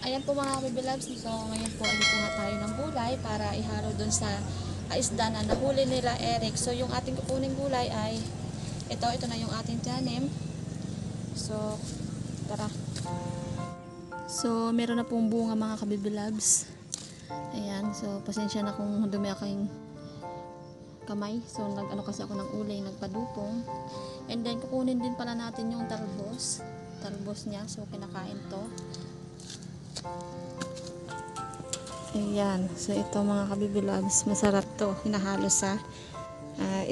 Ayan po mga kabibilabs, so ngayon po ay kuha tayo ng gulay para ihalo dun sa isda na nahuli nila Eric. So yung ating kukuning gulay ay ito na yung ating tanim. So tara. So meron na pong bunga mga kabibilabs. Ayan, so pasensya na kung dumi aking kamay. So nag-ano kasi ako ng ulay, nagpadupong. And then kukunin din pala natin yung talbos. Talbos niya, so kinakain to. Ayan, so ito mga kabibilabs, masarap to, hinahalo sa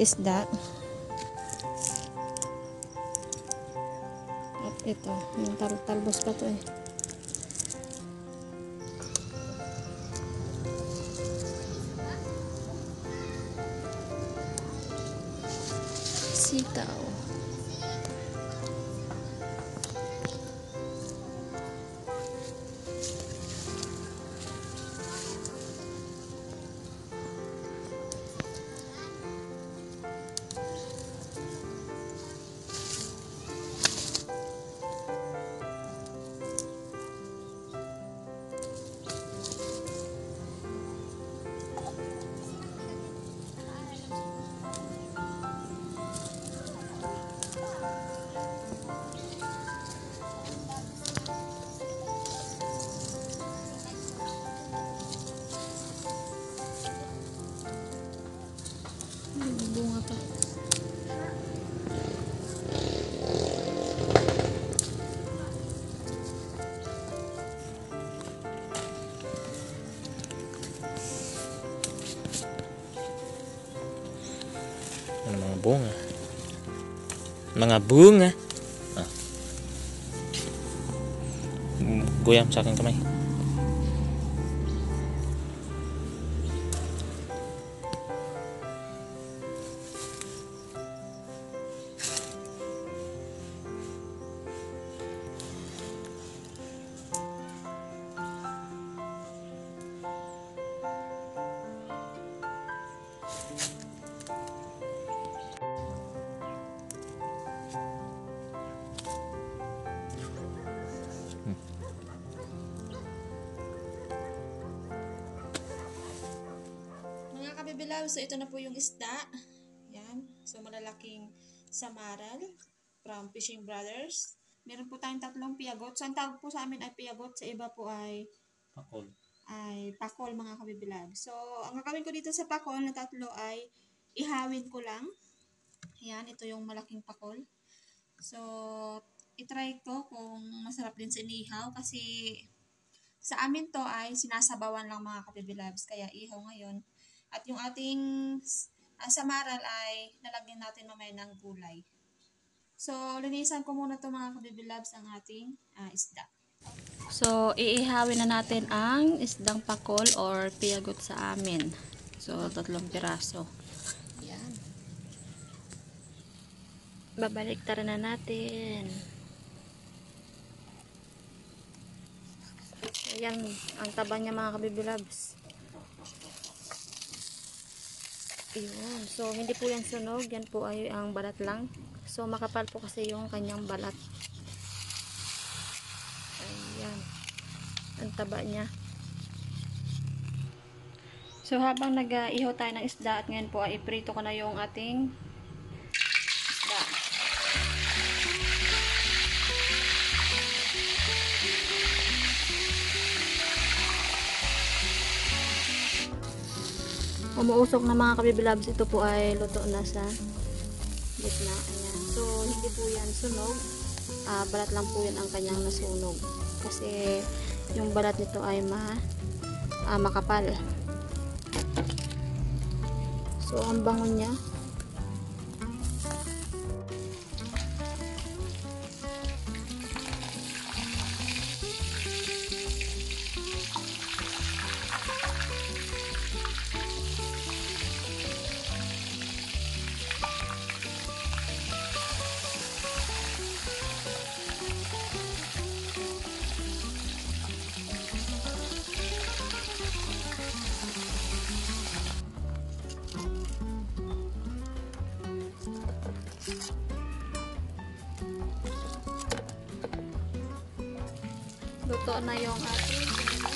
isda. At ito, yung talbos pa to eh. Sitaw. Bunga pa. Mga bunga. Mga bunga. Ah. Guyam sa aking kamay. Mga kabibilaw, so ito na po yung isda. Yan. So malalaking samaral from Fishing Brothers. Meron po tayong tatlong piyagot. So ang tawag po sa amin ay piyagot. Sa iba po ay pakol mga kabibilaw. So ang gagawin ko dito sa pakol na tatlo ay ihawin ko lang. Yan. Ito yung malaking pakol. So itry ko kung masarap din sa inihaw kasi sa amin to ay sinasabawan lang mga kabibilabs, kaya ihaw ngayon. At yung ating samaral ay nalagyan natin mamaya ng gulay. So, linisan ko muna to mga kabibilabs ang ating isda. So, iihawin na natin ang isdang pakol or piyagot sa amin. So, 3 piraso. Yan. Babaliktaran na natin. Ayan, ang taba niya mga kabibilabs. Yun. So, hindi po yan sunog. Yan po ay ang balat lang. So, makapal po kasi yung kanyang balat. Ayan. Ang taba niya. So, habang nag-ihaw tayo ng isda at ngayon po ay iprito ko na yung ating isda. Umuusok na mga kabibilabs, ito po ay luto na sa gitna. Ayan. So, hindi po yan sunog. Balat lang po yan ang kanyang nasunog. Kasi, yung balat nito ay makapal. So, ang bango niya. Luto na yung ating pinito.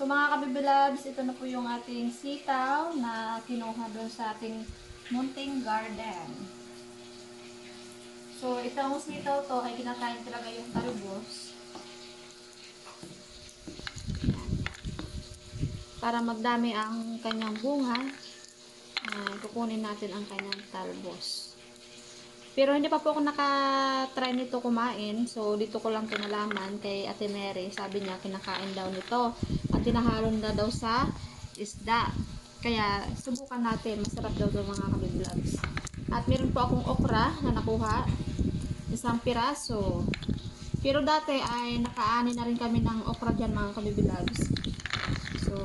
So mga kabibilabs, ito na po yung ating sitaw na kinuha doon sa ating munting garden. So itong sitaw to ay kinakain talaga yung talbos. Para magdami ang kanyang bunga, kukunin natin ang kanyang talbos. Pero hindi pa po ako nakatry nito kumain. So, dito ko lang ito nalaman kay Ate Mary. Sabi niya, kinakain daw nito. At tinahalon na daw sa isda. Kaya, subukan natin. Masarap daw ito mga kabi-vlogs. At meron po akong okra na nakuha. Isang piraso. Pero dati ay nakaani na rin kami ng okra dyan mga kabi-vlogs. So,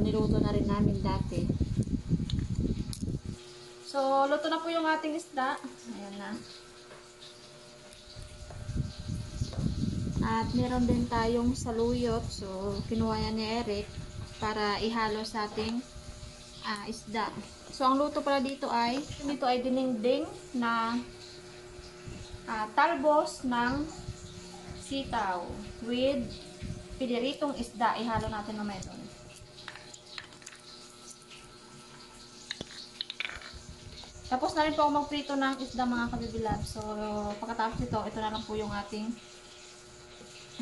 niluto na rin namin dati. So, luto na po yung ating isda. Ayan na. At meron din tayong saluyot. So, kinuha yan ni Eric para ihalo sa ating isda. So, ang luto pala dito ay dinengdeng na talbos ng sitaw with piniritong isda. Ihalo natin mamaya doon. Tapos na rin po ako magprito ng isda mga kabibilab. So, pagkatapos nito, ito na lang po yung ating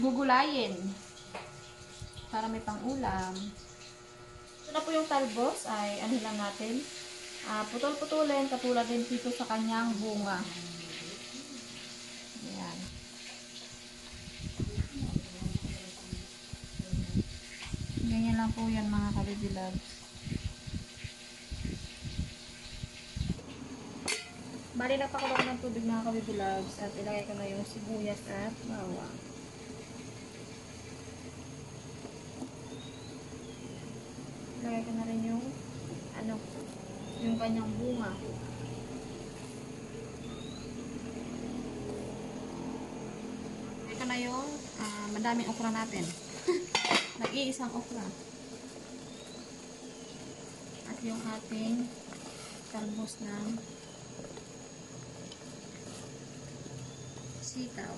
gugulayin. Para may pang-ulam. Ito na po yung talbos. Ay, ano lang natin. Putol-putulin. Katulad din dito sa kanyang bunga. Ayan. Ganyan lang po yan mga kabibilabs. Bali, napakulo ko ng tubig mga kabibilabs at ilagay ko na yung sibuyas at bawang. Ilagay ko na rin yung kanyang bunga. Ito na yung madaming okra natin. Nag-iisang okra. At yung ating talbos ng sitaw.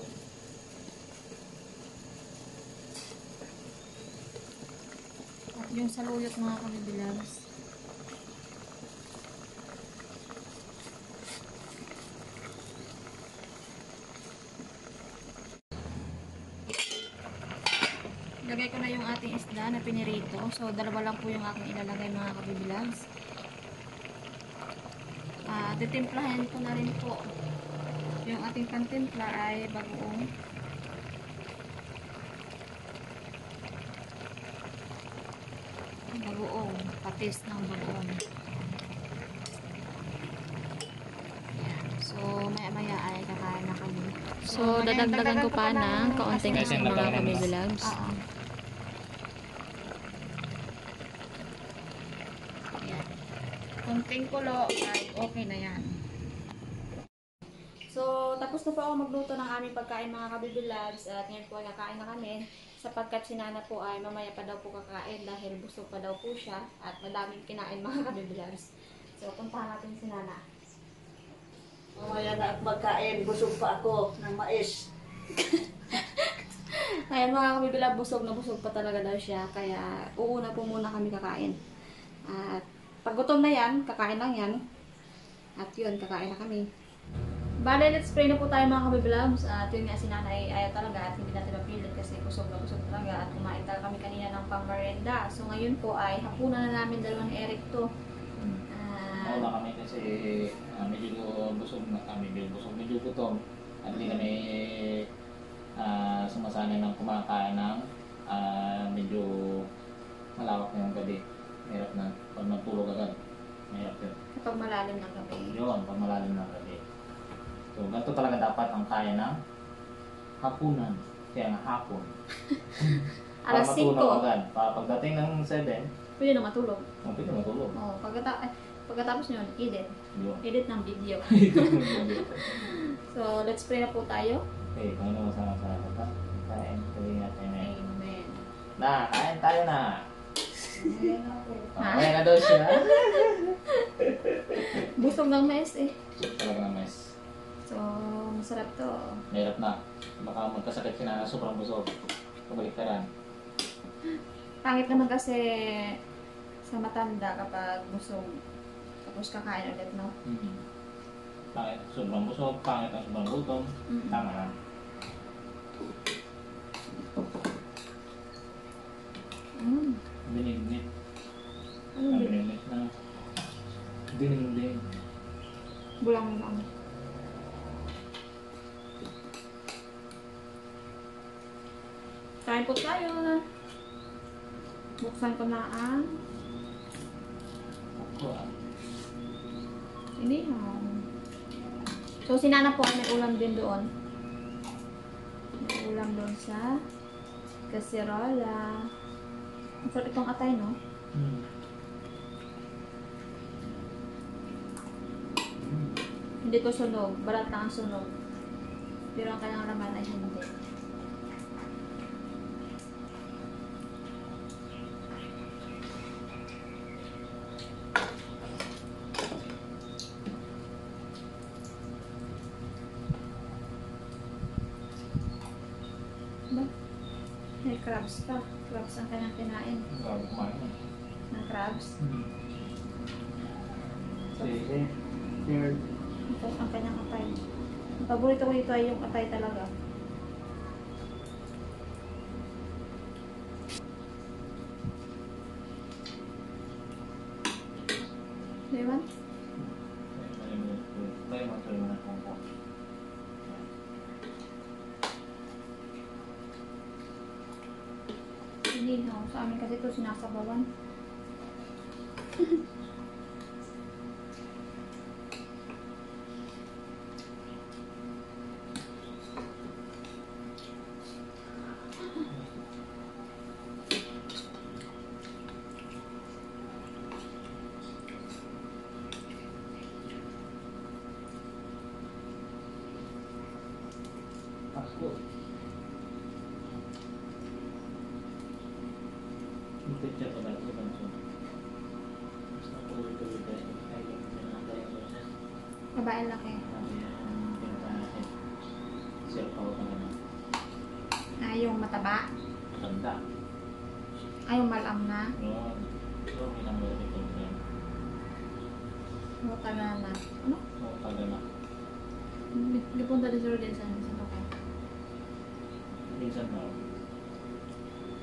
At yung saluyot mga kabibilabs. Ilagay ko na yung ating isda na pinirito. So, dalawa lang po yung aking ilalagay mga kabibilabs. Titimplahin ko na rin po. Yung ating pantimpla ay bagoong patis ng bagoong. Ayan. So maya ay kakain na kami. So dadagdagan ko pa ng kaunting asin mga kabibilabs. Ayan. Konting kulo ay okay na yan. So, tapos na po ako magluto ng aming pagkain mga kabibilabs at ngayon po ay kakain na kami sapagkat si Nana po ay mamaya pa daw po kakain dahil busog pa daw po siya at madaming kinain mga kabibilabs. So, puntahan natin si Nana. Mamaya na at magkain, busog pa ako ng mais. Ngayon mga kabibilabs, busog na busog pa talaga daw siya kaya uuna po muna kami kakain. At pag gutom na yan, kakain lang yan. At yun, kakain na kami. Bale, let's pray na po tayo mga kabibilabs. At yun nga si Nanay ayaw talaga at hindi natin mapilit kasi busog na busog talaga at kumain talaga kami kanina ng pang-merienda. So ngayon po ay hapunan na namin dalawa ni Eric to. Wala kami kasi medyo busog na kami, medyo gutom. At hindi kami sumasanay ng kumakain ng medyo malawak na yung gabi. Mahirap na pag magtulog agad. Mahirap yun. Kapag malalim ng gabi. Yun, pag malalim ng gabi. So, ganito talaga dapat ang kaya ng hapunan. Kaya nga hapon. Para Alas 5. matulog agad. Para pagdating ng 7, Pwede na matulog. pwede matulog. Oh, Pagkatapos nyo, edit. Yun. Edit ng video. So, let's pray na po tayo. Okay, Panginoon, sama-sama sa kain. Sabihin natin eh. Amen. Na, kain tayo na. Ha? Kaya na daw siya. Busog ng mais eh. Talaga na mes. So, masarap to. Mahirap na. Baka magkasakit si Nana, sobrang busog. Kabaliktaran. Pangit naman kasi sa matanda kapag busog. Tapos kakain ulit, no? Pangit, sobrang busog, pangit ang sobrang gutom. Tama na. Binignit. Ano Ang ba? binignit na. Dinigdig. Bulang lang. Kain po tayo. Buksan ko na ang Ako ah. inihaw. So, si Nana po ay may ulam din doon. May ulam doon sa kaserola. Ang sarap itong atay, no? Hindi ko sunog. Barat lang ang sunog. Pero ang kanyang laman ay hindi. Ba? May crabs pa. Crabs ang kanyang kinain. Grabe kumain mo. Ng crabs. Sige. Third. Ito ang kanyang atay. Ang paborito ko dito ay yung atay talaga. Diba? May mga tuloy mo na kongko. Hindi, no. Sa amin kasi ito sinasabawan. Pasko. Ito siya pala sa banso. Mas napuloy-tuloy tayo. Ay, yung tayo boses. Babae laki. Sabi ang pinta natin. Sirpaw ka na. Ay, yung mataba. Tanda. Ay, yung malam na. Yun. So, minamulot ito yan. Matagal na. Ano? Oo, taga na. Gipunta din sa Rodin sa Baka. Minsan na.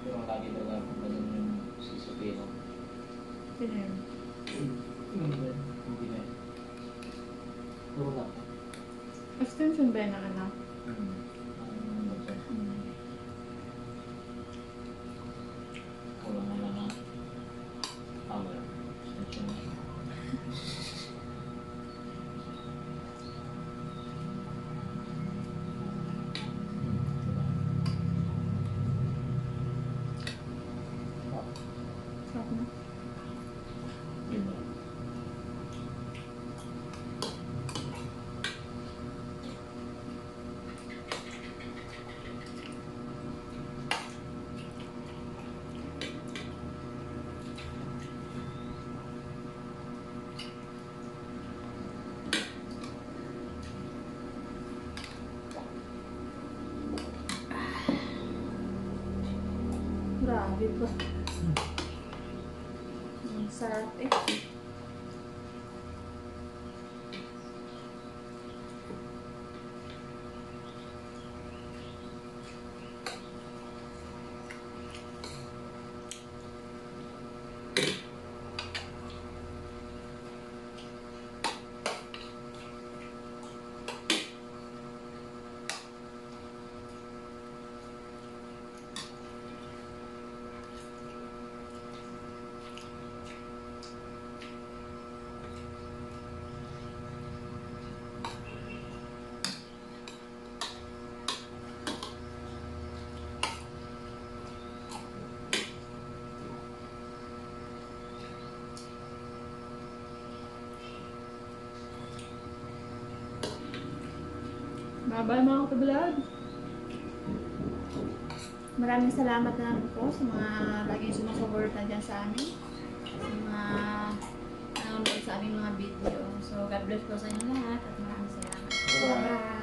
Pero ang lagi talaga kung ganun yung sisipino. Sino yun? Hindi na. Puro lang. Extension ba yun ng anak? Kulang na lang ang power. Extension na. Sarap na. Diba? Grabe ba? Ang sarap eh. Bye-bye mga kabablog. Maraming salamat na lang po sa mga laging sumusuporta dyan sa amin. Sa mga nanonood sa aming mga video. So, God bless po sa inyo lahat at maraming salamat. Bye-bye.